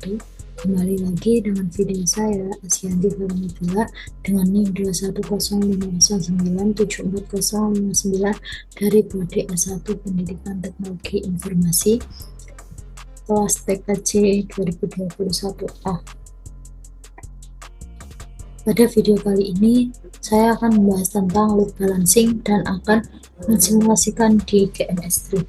wabarakatuh. Kembali lagi dengan video saya, Asyanti Farmidula, dengan NIM 2105009740059 dari Prodi S1 Pendidikan Teknologi Informasi, kelas TKJ 2021A. Pada video kali ini, saya akan membahas tentang load balancing dan akan mensimulasikan di GNS3.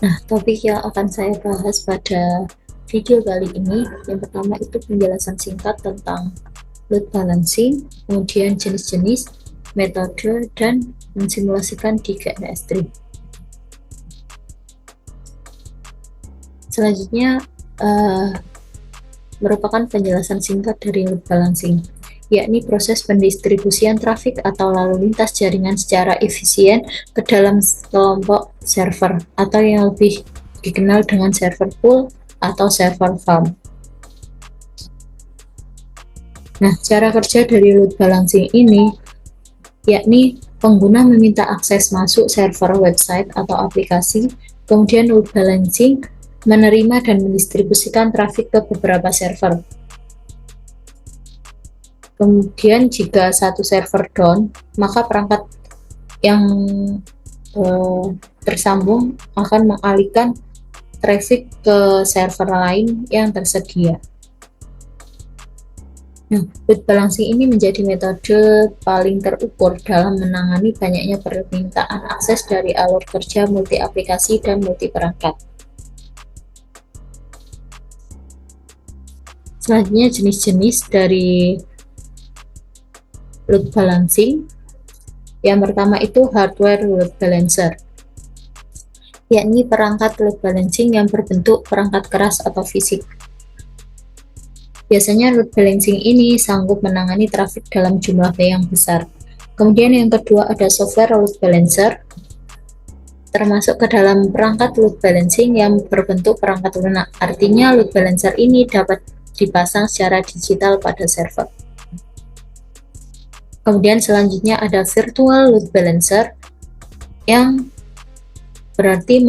Nah, topik yang akan saya bahas pada video kali ini, yang pertama itu penjelasan singkat tentang load balancing, kemudian jenis-jenis, metode, dan mensimulasikan di GNS3. Selanjutnya, merupakan penjelasan singkat dari load balancing, yakni proses pendistribusian trafik atau lalu lintas jaringan secara efisien ke dalam kelompok server, atau yang lebih dikenal dengan server pool atau server farm. Nah, cara kerja dari load balancing ini yakni pengguna meminta akses masuk server website atau aplikasi, kemudian load balancing menerima dan mendistribusikan trafik ke beberapa server. Kemudian jika satu server down, maka perangkat yang tersambung akan mengalihkan traffic ke server lain yang tersedia. Nah, load balancing ini menjadi metode paling terukur dalam menangani banyaknya permintaan akses dari alur kerja multi aplikasi dan multi perangkat. Selanjutnya jenis-jenis dari load balancing. Yang pertama itu hardware load balancer, yakni perangkat load balancing yang berbentuk perangkat keras atau fisik. Biasanya load balancing ini sanggup menangani trafik dalam jumlah yang besar. Kemudian yang kedua ada software load balancer, termasuk ke dalam perangkat load balancing yang berbentuk perangkat lunak. Artinya load balancer ini dapat dipasang secara digital pada server. Kemudian selanjutnya ada virtual load balancer, yang berarti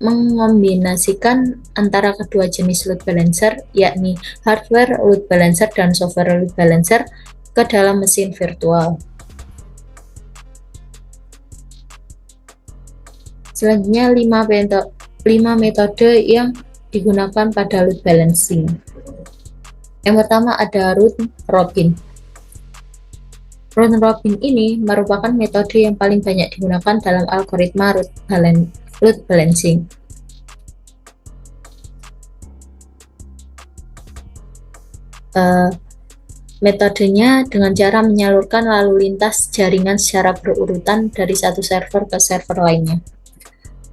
mengombinasikan antara kedua jenis load balancer, yakni hardware load balancer dan software load balancer ke dalam mesin virtual. Selanjutnya 5 metode yang digunakan pada load balancing. Yang pertama ada round robin. Round robin ini merupakan metode yang paling banyak digunakan dalam algoritma load balancing. Metodenya dengan cara menyalurkan lalu lintas jaringan secara berurutan dari satu server ke server lainnya.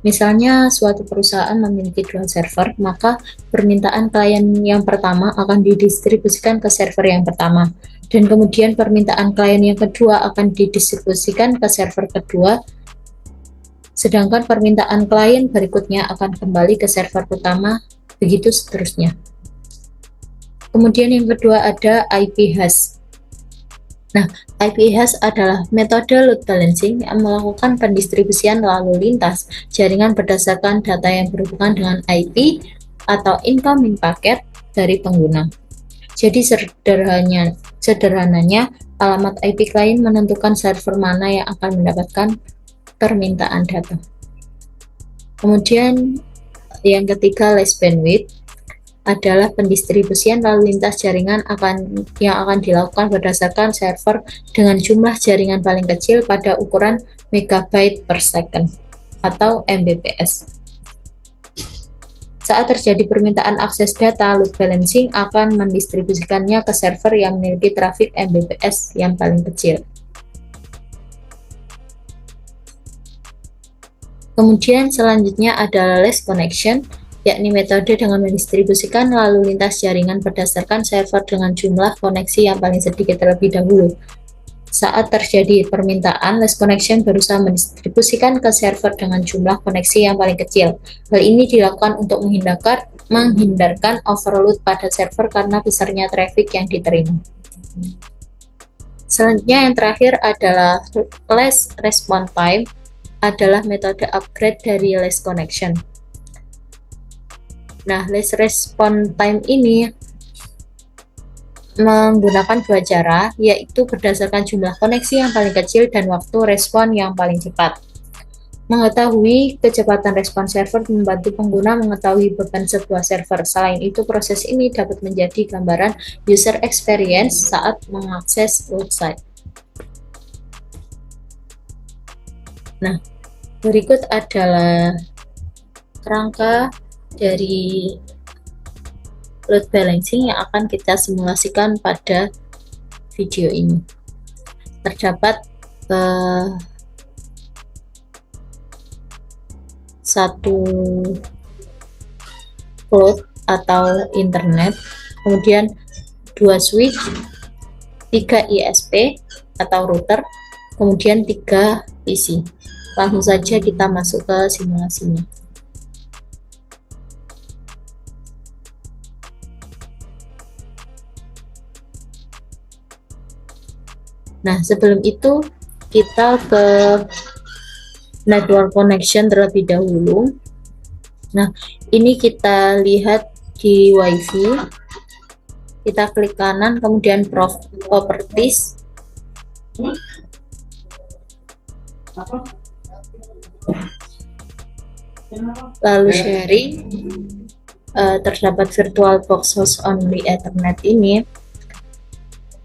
Misalnya suatu perusahaan memiliki 2 server, maka permintaan klien yang pertama akan didistribusikan ke server yang pertama, dan kemudian permintaan klien yang kedua akan didistribusikan ke server kedua, sedangkan permintaan klien berikutnya akan kembali ke server pertama, begitu seterusnya. Kemudian yang kedua ada IP hash. Nah, IP hash adalah metode load balancing yang melakukan pendistribusian lalu lintas jaringan berdasarkan data yang berhubungan dengan IP atau incoming packet dari pengguna. Jadi sederhananya, alamat IP klien menentukan server mana yang akan mendapatkan permintaan data. Kemudian yang ketiga, less bandwidth, adalah pendistribusian lalu lintas jaringan yang akan dilakukan berdasarkan server dengan jumlah jaringan paling kecil pada ukuran megabyte per second atau Mbps. Saat terjadi permintaan akses data, load balancing akan mendistribusikannya ke server yang memiliki trafik Mbps yang paling kecil. Kemudian selanjutnya adalah less connection, yakni metode dengan mendistribusikan lalu lintas jaringan berdasarkan server dengan jumlah koneksi yang paling sedikit terlebih dahulu. Saat terjadi permintaan, less connection berusaha mendistribusikan ke server dengan jumlah koneksi yang paling kecil. Hal ini dilakukan untuk menghindarkan overload pada server karena besarnya traffic yang diterima. Selanjutnya yang terakhir adalah less response time, adalah metode upgrade dari last connection. Nah, last response time ini menggunakan dua cara, yaitu berdasarkan jumlah koneksi yang paling kecil dan waktu respon yang paling cepat. Mengetahui kecepatan respon server membantu pengguna mengetahui beban sebuah server. Selain itu, proses ini dapat menjadi gambaran user experience saat mengakses website. Nah, berikut adalah kerangka dari load balancing yang akan kita simulasikan pada video ini. Terdapat satu cloud atau internet, kemudian 2 switch, 3 ISP atau router, kemudian 3 PC. Langsung saja kita masuk ke simulasinya. Nah, sebelum itu kita ke network connection terlebih dahulu. Nah, ini kita lihat di WiFi. Kita klik kanan, kemudian properties. Lalu sharing. Terdapat virtual box host only Ethernet ini.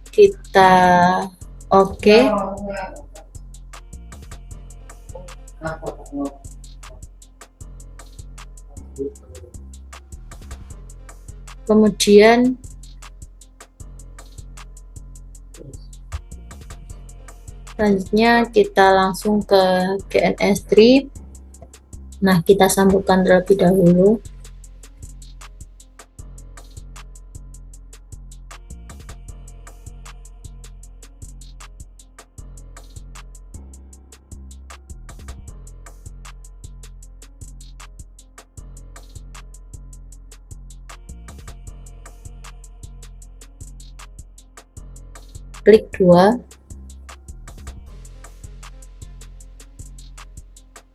Kita oke. Kemudian selanjutnya kita langsung ke GNS3. Nah, kita sambungkan terlebih dahulu. Klik 2,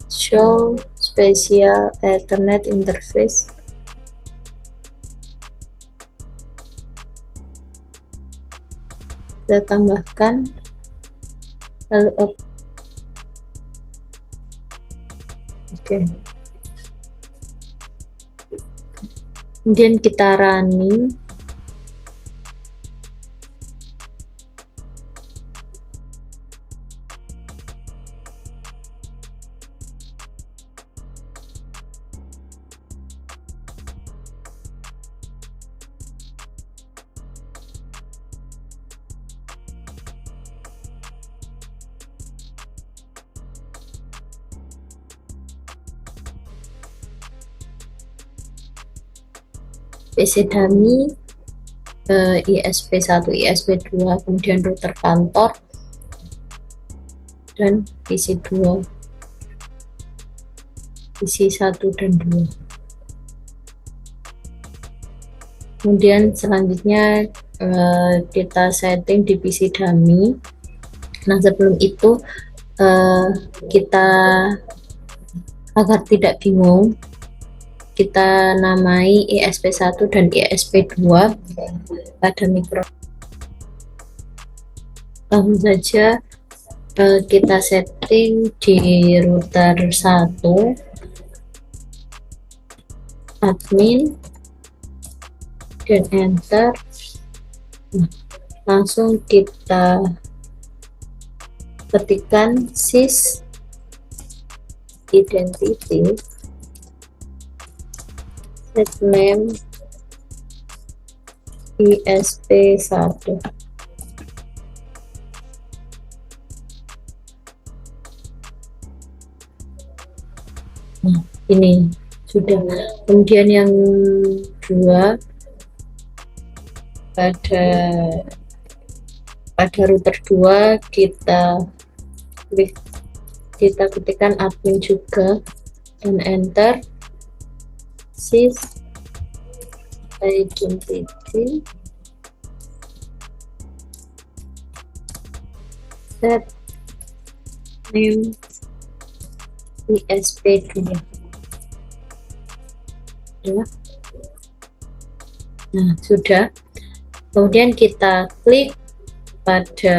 show special Ethernet interface. Kita tambahkan, lalu oke. Kemudian kita running. PC dummy, ISP1, ISP2, kemudian router kantor, dan PC2, PC1 dan 2. Kemudian selanjutnya kita setting di PC dummy. Nah, sebelum itu kita, agar tidak bingung, kita namai ISP1 dan ISP2 pada mikro. Langsung saja kita setting di router 1, admin, dan enter. Langsung kita ketikkan sys identity set name ISP1. Nah, ini sudah. Kemudian yang 2, pada router 2 kita ketikkan admin juga dan enter. Sys identity set name ISP2 ya. Nah, sudah. Kemudian kita klik pada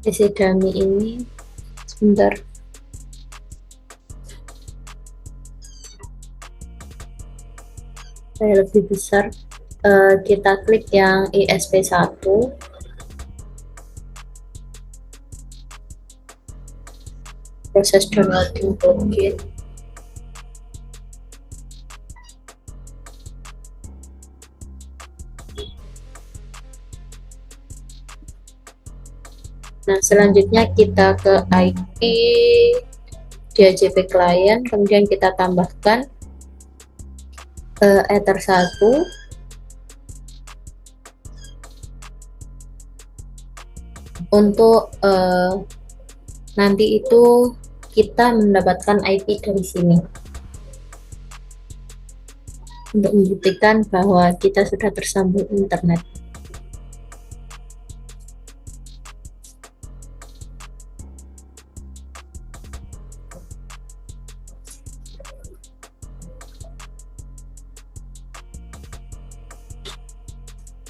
PC dummy ini. Sebentar. Saya lebih besar. Kita klik yang ISP1. Proses downloading toolkit. Nah, selanjutnya kita ke IP DHCP client, kemudian kita tambahkan Ether 1, untuk nanti itu kita mendapatkan IP dari sini untuk membuktikan bahwa kita sudah tersambung internet.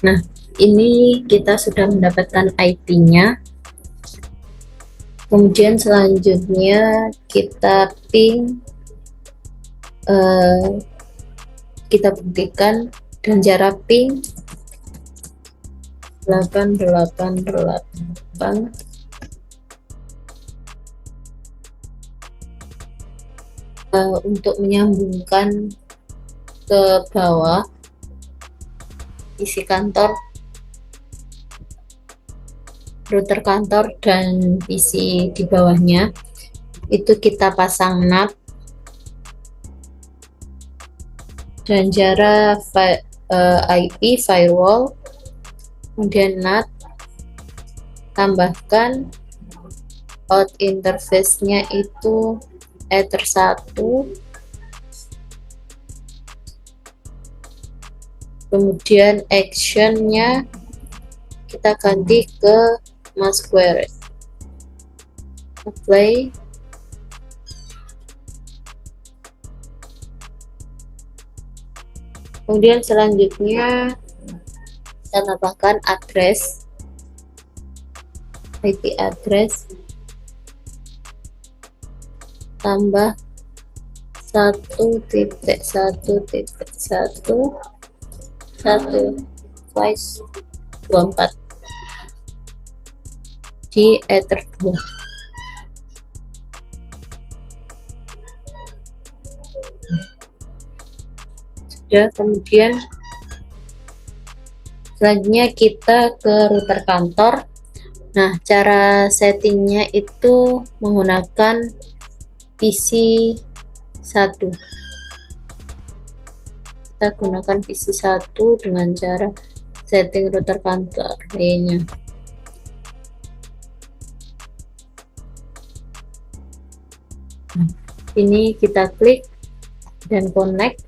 Nah, ini kita sudah mendapatkan IP-nya. Kemudian selanjutnya kita ping, kita buktikan, dan jarak ping 888 untuk menyambungkan ke bawah isi kantor, router kantor, dan PC di bawahnya itu kita pasang NAT dan jarak IP firewall, kemudian NAT, tambahkan out interface-nya itu Ether 1, kemudian action-nya kita ganti ke Masquerade. Apply. Kemudian selanjutnya kita tambahkan address, IP address, tambah 1.1.1/24 di Ether 2. Sudah. Kemudian selanjutnya kita ke router kantor. Nah, cara settingnya itu menggunakan PC 1. Kita gunakan PC 1 dengan cara setting router kantor lainnya. Ini kita klik dan connect.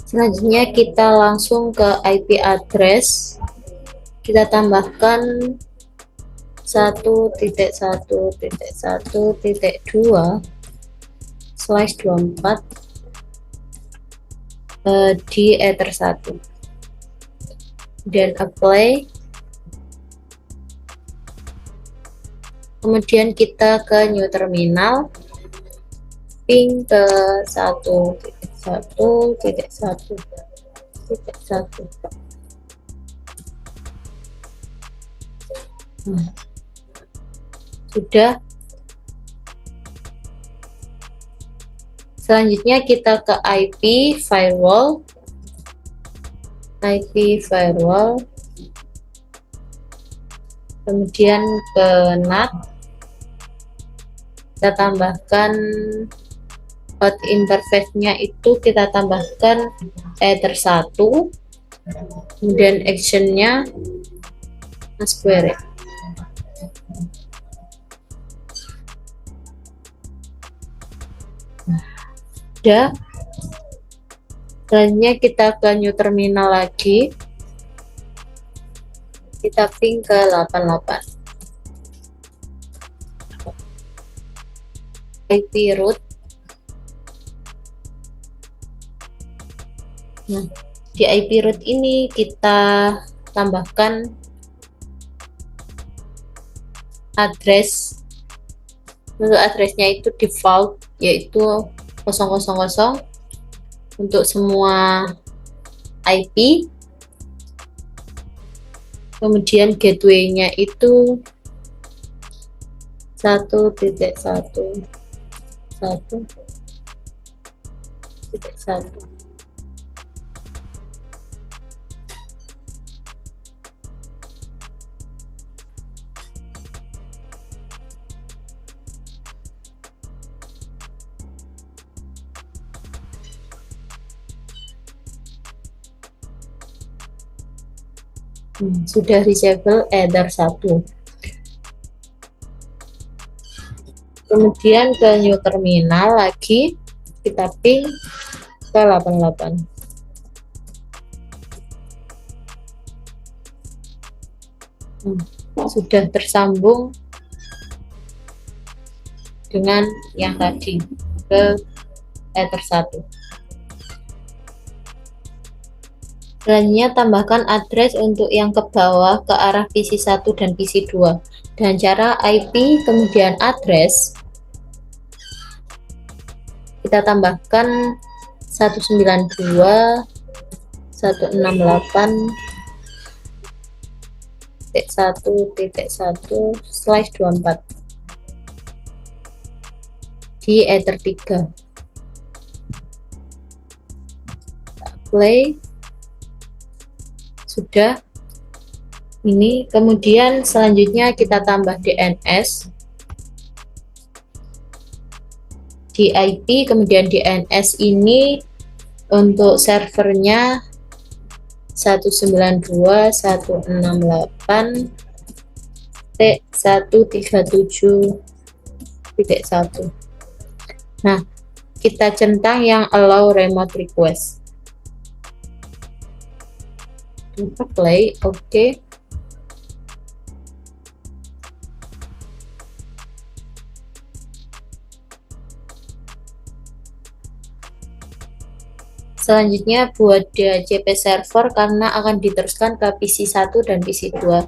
Selanjutnya kita langsung ke IP address, kita tambahkan 1.1.1.2/24 di Ether 1, dan apply. Kemudian kita ke new terminal, ping ke 1.1.1.1. Sudah. Selanjutnya kita ke IP firewall, kemudian ke NAT, kita tambahkan out interface-nya itu kita tambahkan Ether 1, kemudian action-nya Masquerade. Udah. Selanjutnya kita ke new terminal lagi, kita ping ke 88. IP root. Nah, di IP root ini kita tambahkan address. Untuk addressnya itu default, yaitu 000 untuk semua IP. Kemudian gateway-nya itu 1.1.1.1. Sudah disable Ether 1. Kemudian ke new terminal lagi, kita ping ke 88. Sudah tersambung dengan yang tadi ke Ether 1. Selanjutnya tambahkan address untuk yang ke bawah ke arah PC 1 dan PC 2. Dan cara IP kemudian address kita tambahkan 192.168.1.1/24 di Ether 3. Play. Sudah. Ini kemudian selanjutnya kita tambah DNS di IP, kemudian DNS ini untuk servernya 192.168.137.1. Nah, kita centang yang allow remote request. Kita play, oke. Selanjutnya buat DHCP server karena akan diteruskan ke PC 1 dan PC 2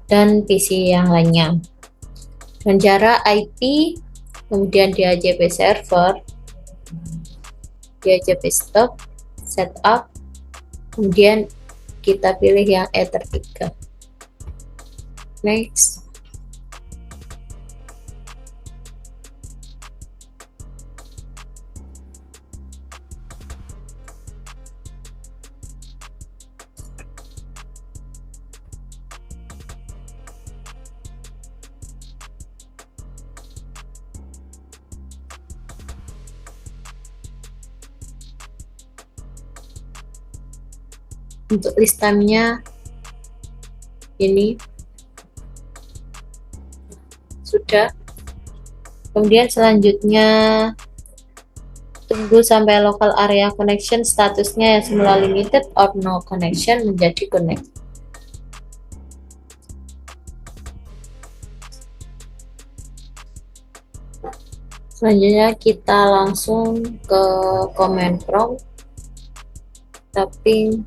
dan PC yang lainnya. Dan cara IP kemudian DHCP server, DHCP stop, setup, kemudian kita pilih yang Ether 3. Next. Untuk list time-nya ini sudah. Kemudian selanjutnya tunggu sampai local area connection statusnya yang semula limited or no connection menjadi connect. Selanjutnya kita langsung ke command prompt, tapi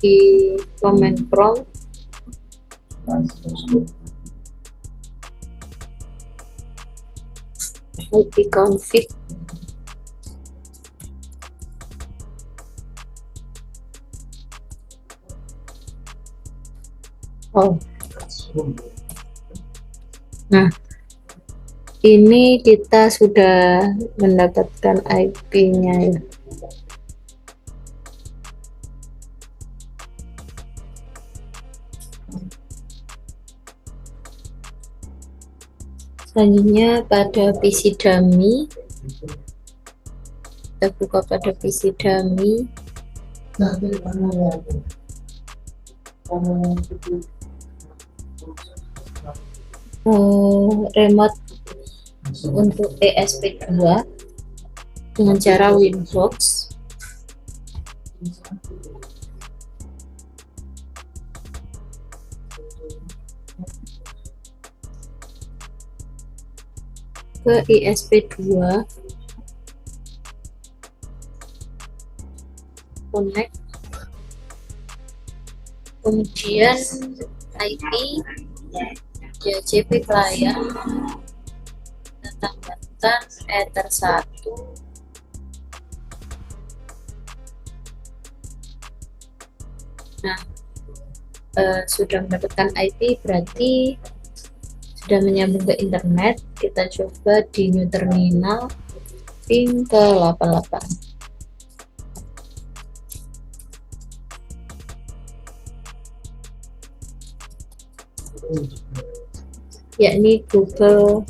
di command prompt ipconfig oh. Nah, ini kita sudah mendapatkan IP-nya ya. Selanjutnya pada PC dummy, kita buka pada PC dummy. Remote untuk ESP2 dengan cara Winbox. Ke ESP2 connect, kemudian IP JCP client, kita tambahkan ether 1. Nah, sudah mendapatkan IP berarti sudah menyambung ke internet. Kita coba di new terminal ping ke 88, yakni google.id.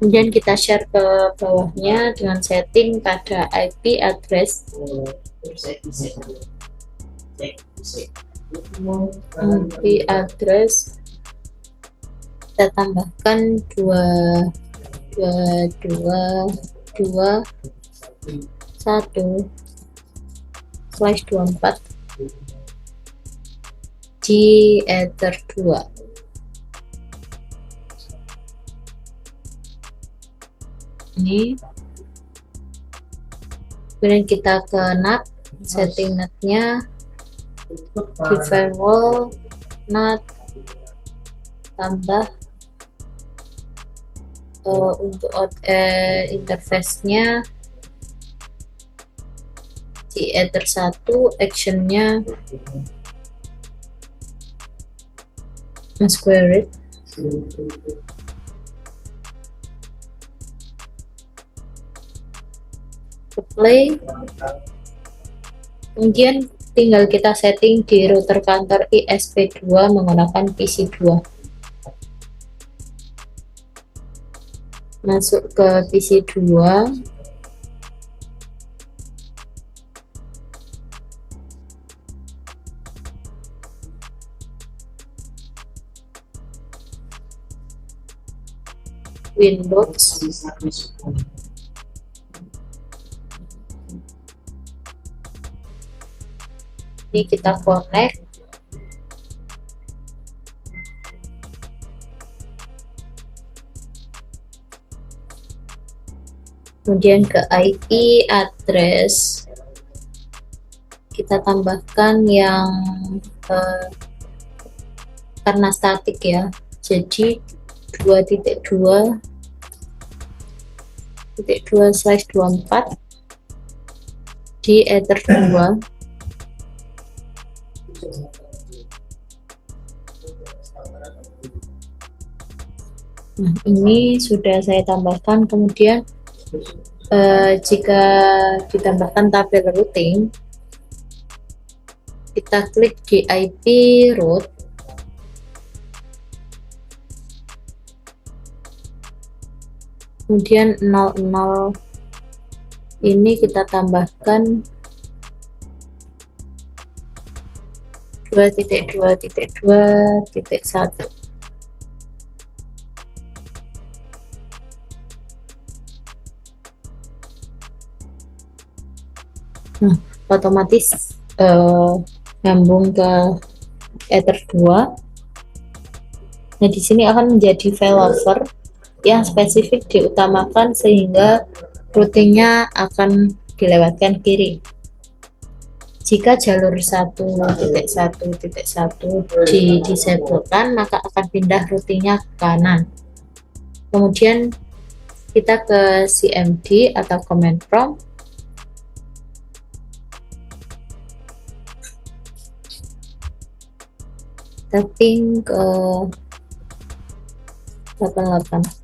Kemudian kita share ke bawahnya dengan setting pada IP address. IP address kita tambahkan 2221/24 di ether 2. Ini kemudian kita ke NAT, setting NAT-nya di firewall NAT, tambah untuk interface-nya di ether 1, action-nya square it. Play, kemudian tinggal kita setting di router kantor ISP2 menggunakan PC2. Masuk ke PC2, Winbox, ini kita connect, kemudian ke IP address kita tambahkan yang karena statik ya, jadi 2.2.2/24 di ether 2. Nah, ini sudah saya tambahkan. Kemudian jika ditambahkan tabel routing, kita klik di IP route, kemudian 00 ini kita tambahkan 2.2.2.1. Nah, otomatis nyambung ke Ether 2. Nah, di sini akan menjadi failover yang spesifik diutamakan sehingga routingnya akan dilewatkan kiri. Jika jalur 1.1.1 disablekan, maka akan pindah routingnya ke kanan. Kemudian kita ke CMD atau command prompt. Tapping ke 88.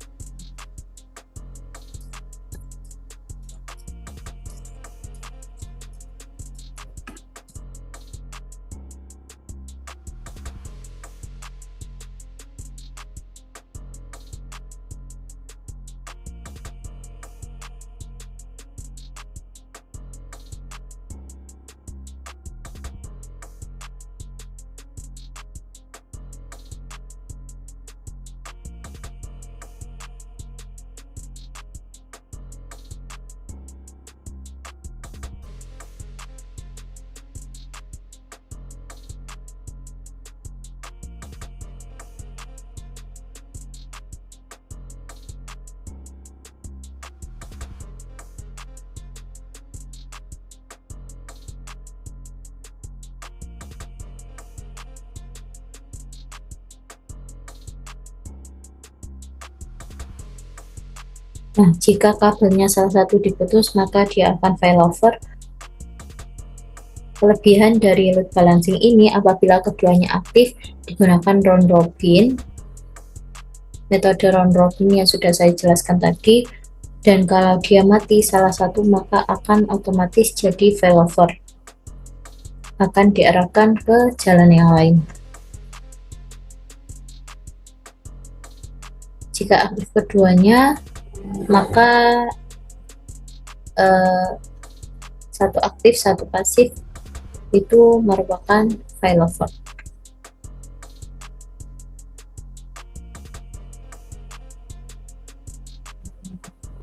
Nah, jika kabelnya salah satu diputus, maka dia akan failover. Kelebihan dari load balancing ini, apabila keduanya aktif, digunakan round robin, metode round robin yang sudah saya jelaskan tadi, dan kalau dia mati salah satu, maka akan otomatis jadi failover, akan diarahkan ke jalan yang lain. Jika aktif keduanya, maka satu aktif satu pasif itu merupakan failover.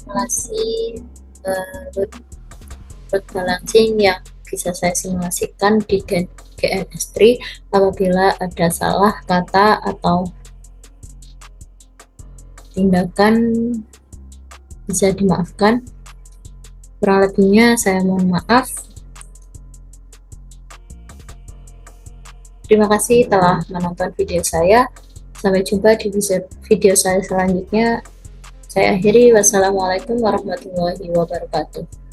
Simulasi load balancing yang bisa saya simulasikan di GNS3 apabila ada salah kata atau tindakan bisa dimaafkan. Kurang lebihnya saya mohon maaf. Terima kasih telah menonton video saya. Sampai jumpa di video saya selanjutnya. Saya akhiri. Wassalamualaikum warahmatullahi wabarakatuh.